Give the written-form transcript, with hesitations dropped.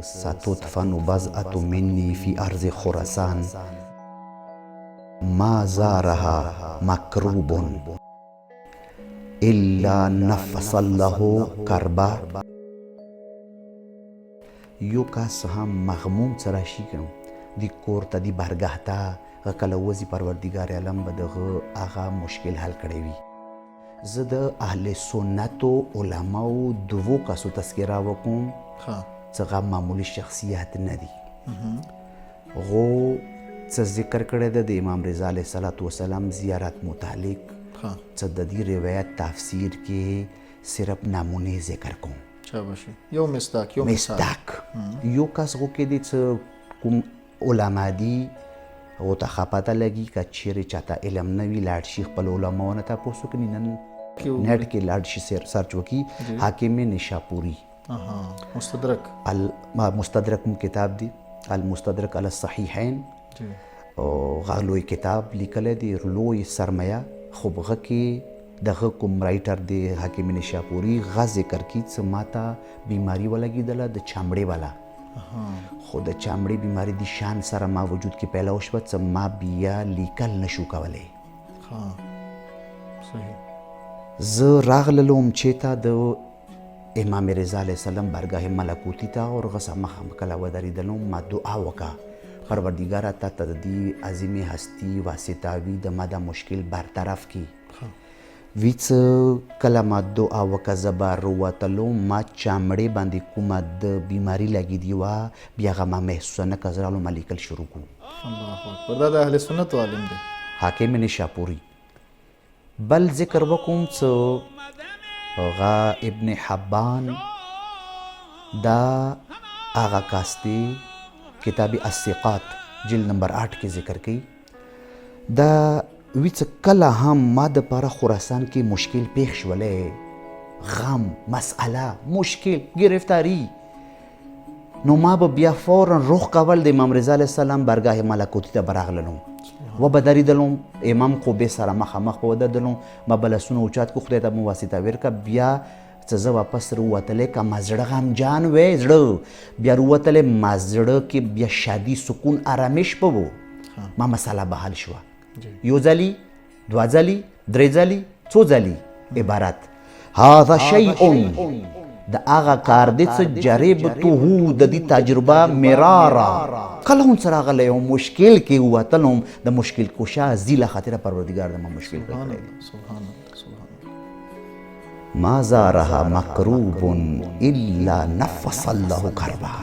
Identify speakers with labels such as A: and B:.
A: ستدفن بضعة مني في أرض خراسان ما زارها مكروب إلا نفس الله کربا. یو کس هم مغموم څه راشي کنه دی کور ته دی بارګاه ته هغه کله وځي پروردګار عالم به دغه هغه مشکل حل کړی وي. زه د اهل سنتو علماو دوو کسو تذکره وکوم څه هغه معمولي شخصیت نه دي. هغو څه ذکر کړی ده د امام رضا علیه صلات وسلام زیارت متعلق څه د دې روایت تفسیر کې صرف نمونې ذکر کوم.
B: یو مصداق
A: یو کس هغو کې دی څه کوم علما دي هغو ته ښه پته لګي که چیرې چاته علم نه وي لاړ شي خپل علماونه تپوس وکړي نن نیټ کې لاړ شي سرچ وکړي حاکم نیشاپوري مستدرک کتاب دی المستدرک علی الصحیحین هغه لوی کتاب لیکلی دی لوی سرمایه خو هغه کې دغه کوم رایټر دی حاکم نیشاپوري هغه ذکر کړي څه ماته بیماري ولګېدله د چمړې والا خو د چمړې بیماري د شان سره ما وجود کې پیدا وشوه څه ما بیا لیکل نشو کولی. زه راغللم چېرته د امام رضا علیه السلام برګاه ملکوتي ته او هغه سره مخامخ کله ودرېدلم ما دعا وکړه پروردګاره تا ته د دې عظیمې هستي واسطه وي د ما دا مشکل برطرف کړي. وی څه کله ما دعا وکړه زه به راوتلم ما چمړې باندې کومه د بیماري لګېدې وه بیا هغه ما محسوسه نه کړه زه راغلم ما لیکل شروع کړو.
B: الله اکبر. دا د اهل سنتو عالم دی
A: حاکم نیشاپوري. بل ذکر وکوم څه هغه ابن حبان دا هغه کس دی کتاب الثقات جلد نمبر 8 کې ذکر کوي دا وی څه کله هم ما دپاره خراسان کې مشکل پیښ شولی غم مسئله مشکل گرفتاری نو ما به بیا فورا رخ کول د امام رضا علیه السلام برګاه ملکوتي ته به راغللم و به درېدلم امام قبې سره مخامخ به ودرېدلم ما به لاسونه اوچات کړو خدای ته مو واسطه ورکړه بیا څه زه واپس راووتلی که ما زړه غمجان وی زړه بیا راووتلی ما زړه کې بیا شادي سکون آرامش به و ما مسله به حل شوه. یو ځلي دوه ځلي درې ځلي څو ځلي عبارت هذا شیء د هغه کار دی څه جربته د دې تجربه مرارا کله هم څه راغلی یو مشکل کې ووتلم د مشکل کشا زیله خاطره پروردګار د ما مشکل ما زارها مکروب الا نفس الله کربا.